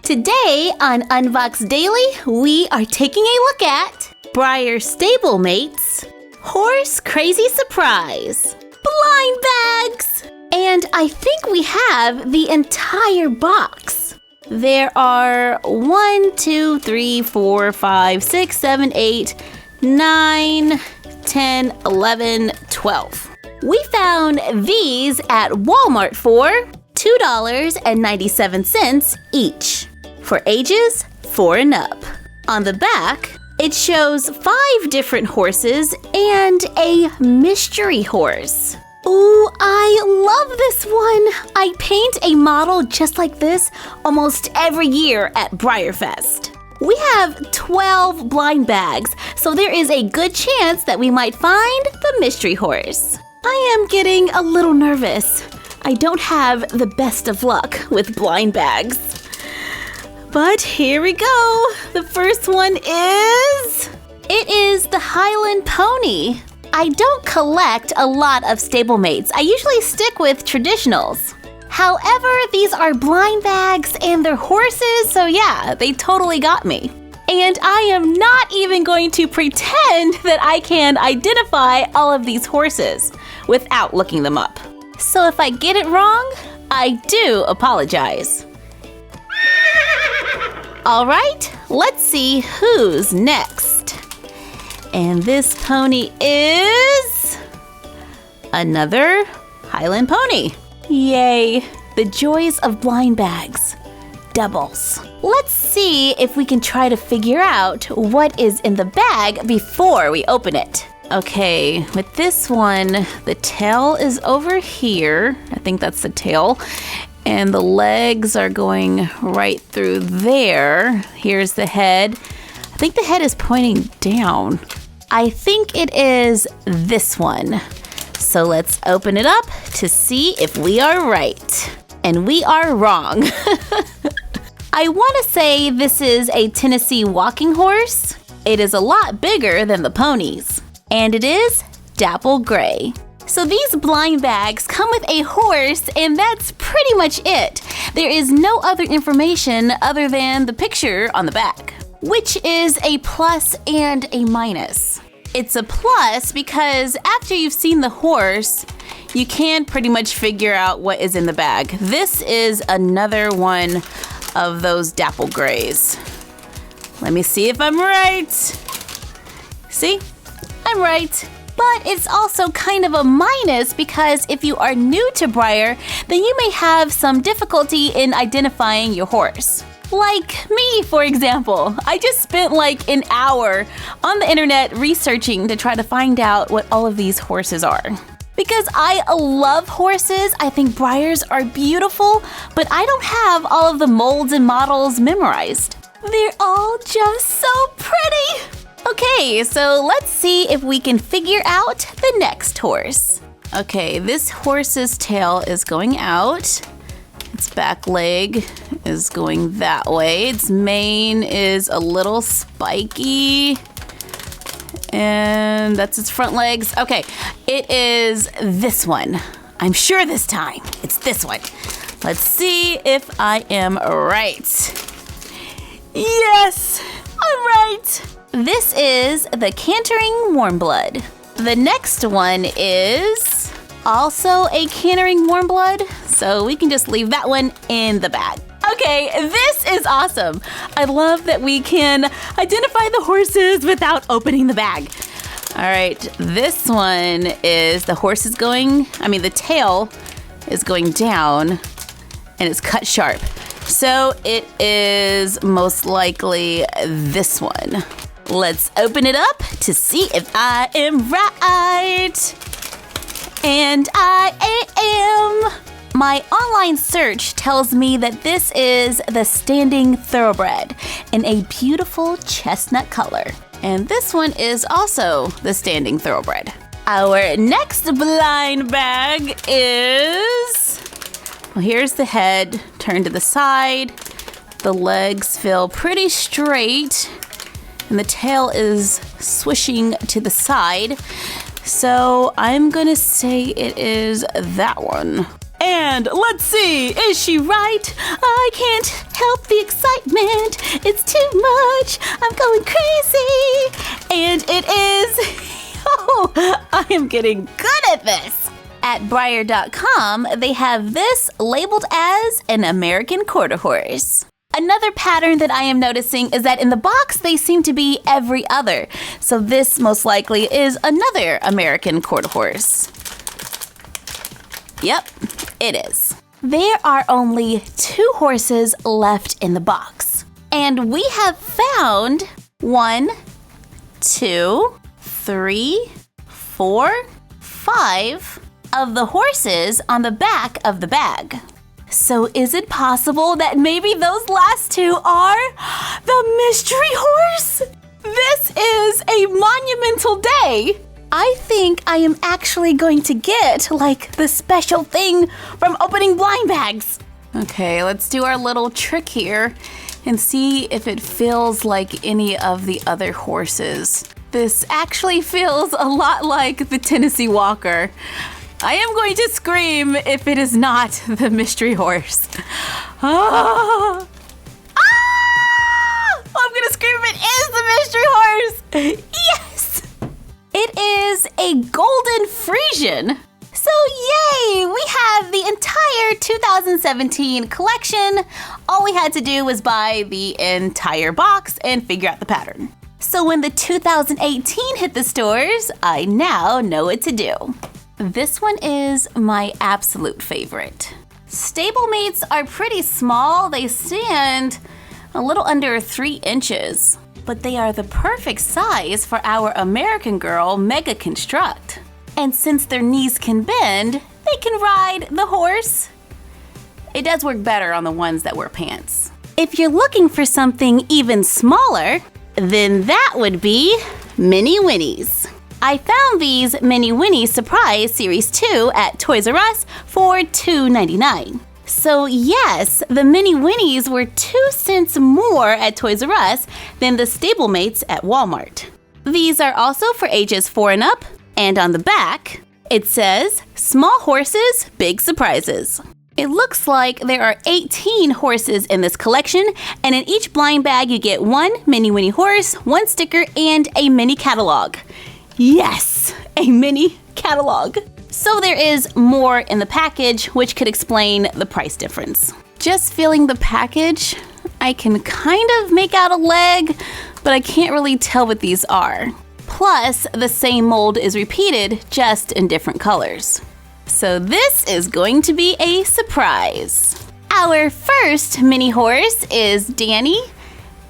Today on Unbox Daily, we are taking a look at Breyer stablemates, horse crazy surprise, blind bags, and I think we have the entire box. There are 1, 2, 3, 4, 5, 6, 7, 8, 9, 10, 11, 12. We found these at Walmart for $2.97 each, for ages 4 and up. On the back, it shows 5 different horses and a mystery horse. Ooh, I love this one! I paint a model just like this almost every year at Breyer Fest. We have 12 blind bags, so there is a good chance that we might find the mystery horse. I am getting a little nervous. I don't have the best of luck with blind bags. But here we go. The first one is... It is the Highland Pony. I don't collect a lot of stablemates. I usually stick with traditionals. However, these are blind bags and they're horses, so yeah, they totally got me. And I am not even going to pretend that I can identify all of these horses without looking them up. So if I get it wrong, I do apologize. All right, let's see who's next. And this pony is another Highland Pony. Yay, the joys of blind bags. Doubles. Let's see if we can try to figure out what is in the bag before we open it. Okay, with this one, the tail is over here. I think that's the tail. And the legs are going right through there. Here's the head. I think the head is pointing down. I think it is this one. So let's open it up to see if we are right. And we are wrong. I want to say this is a Tennessee walking horse. It is a lot bigger than the ponies. And it is dapple gray. So these blind bags come with a horse, and that's pretty much it. There is no other information other than the picture on the back, which is a plus and a minus. It's a plus because after you've seen the horse, you can pretty much figure out what is in the bag. This is another one of those dapple grays. Let me see if I'm right. See? I'm right. But it's also kind of a minus because if you are new to Breyer, then you may have some difficulty in identifying your horse. Like me, for example. I just spent like an hour on the internet researching to try to find out what all of these horses are. Because I love horses, I think Breyers are beautiful, but I don't have all of the molds and models memorized. They're all just so pretty! Okay, so let's see if we can figure out the next horse. Okay, this horse's tail is going out. Its back leg is going that way. Its mane is a little spiky. And that's its front legs. Okay, it is this one. I'm sure this time it's this one. Let's see if I am right. Yes, I'm right. This is the Cantering Warmblood. The next one is also a Cantering Warmblood, so we can just leave that one in the bag. Okay, this is awesome. I love that we can identify the horses without opening the bag. All right, this one is the tail is going down and it's cut sharp. So it is most likely this one. Let's open it up to see if I am right. And I am. My online search tells me that this is the Standing Thoroughbred in a beautiful chestnut color. And this one is also the Standing Thoroughbred. Our next blind bag is... Well, here's the head turned to the side. The legs feel pretty straight. And the tail is swishing to the side. So I'm gonna say it is that one. And let's see, is she right? I can't help the excitement. It's too much. I'm going crazy. And it is. Oh, I am getting good at this. At Breyer.com, they have this labeled as an American quarter horse. Another pattern that I am noticing is that in the box, they seem to be every other. So this most likely is another American quarter horse. Yep, it is. There are only 2 horses left in the box. And we have found 1, 2, 3, 4, 5 of the horses on the back of the bag. So is it possible that maybe those last 2 are the mystery horse? This is a monumental day. I think I am actually going to get like the special thing from opening blind bags. Okay, let's do our little trick here and see if it feels like any of the other horses. This actually feels a lot like the Tennessee Walker. I am going to scream if it is not the mystery horse. Ah! Ah! I'm gonna scream if it is the mystery horse. Yes! It is a golden Frisian. So yay! We have the entire 2017 collection. All we had to do was buy the entire box and figure out the pattern. So when the 2018 hit the stores, I now know what to do. This one is my absolute favorite. Stablemates are pretty small. They stand a little under 3 inches, but they are the perfect size for our American Girl Mega Construct. And since their knees can bend, they can ride the horse. It does work better on the ones that wear pants. If you're looking for something even smaller, then that would be Mini Whinnies. I found these Mini Whinnies Surprise Series 2 at Toys R Us for $2.99. So yes, the Mini Whinnies were 2 cents more at Toys R Us than the stablemates at Walmart. These are also for ages 4 and up, and on the back, it says, Small Horses, Big Surprises. It looks like there are 18 horses in this collection, and in each blind bag you get 1 Mini Whinnie horse, 1 sticker, and a mini catalog. Yes, a mini catalog. So there is more in the package, which could explain the price difference. Just feeling the package, I can kind of make out a leg, but I can't really tell what these are. Plus, the same mold is repeated, just in different colors. So this is going to be a surprise. Our first mini horse is Danny,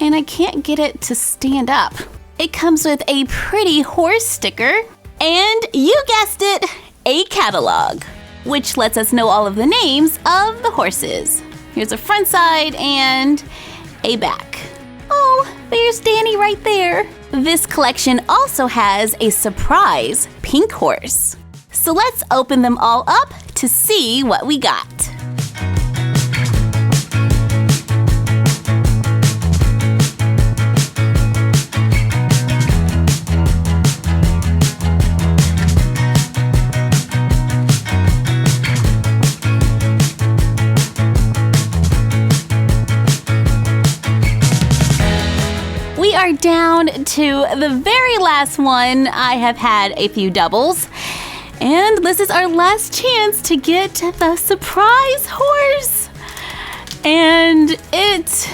and I can't get it to stand up. It comes with a pretty horse sticker, and you guessed it, a catalog, which lets us know all of the names of the horses. Here's a front side and a back. Oh, there's Danny right there. This collection also has a surprise pink horse. So let's open them all up to see what we got. We are down to the very last one. I have had a few doubles. And this is our last chance to get the surprise horse. And it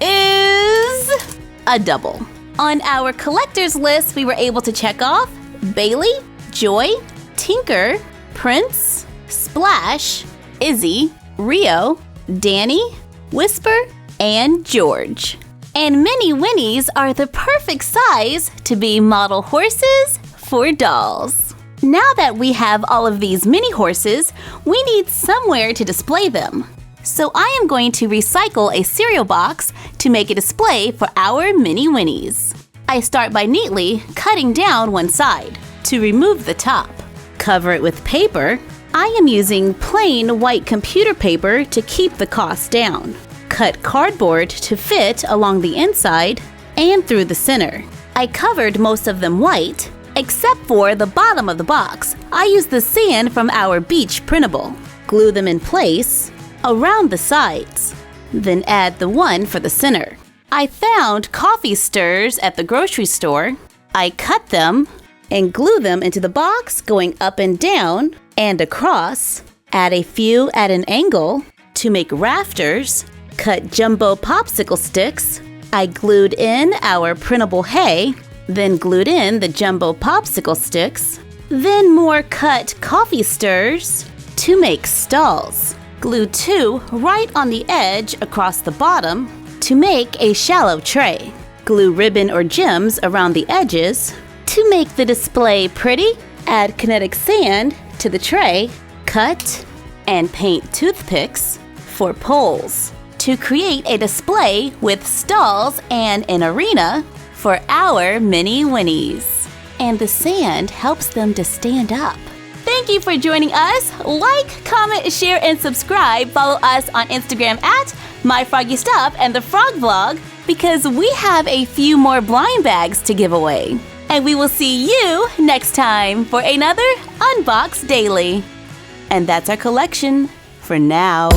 is a double. On our collector's list, we were able to check off Bailey, Joy, Tinker, Prince, Splash, Izzy, Rio, Danny, Whisper, and George. And Mini Whinnies are the perfect size to be model horses for dolls. Now that we have all of these mini horses, we need somewhere to display them. So I am going to recycle a cereal box to make a display for our Mini Whinnies. I start by neatly cutting down one side to remove the top. Cover it with paper. I am using plain white computer paper to keep the cost down. Cut cardboard to fit along the inside and through the center. I covered most of them white, except for the bottom of the box. I used the sand from our beach printable. Glue them in place around the sides. Then add the one for the center. I found coffee stirs at the grocery store. I cut them and glue them into the box going up and down and across. Add a few at an angle to make rafters. Cut jumbo popsicle sticks. I glued in our printable hay, then glued in the jumbo popsicle sticks, then more cut coffee stirs to make stalls. Glue 2 right on the edge across the bottom to make a shallow tray. Glue ribbon or gems around the edges to make the display pretty. Add kinetic sand to the tray. Cut and paint toothpicks for poles to create a display with stalls and an arena for our mini Whinnies. And the sand helps them to stand up. Thank you for joining us. Like, comment, share, and subscribe. Follow us on Instagram at My Froggy Stuff and the Frog Vlog because we have a few more blind bags to give away. And we will see you next time for another Unbox Daily. And that's our collection for now.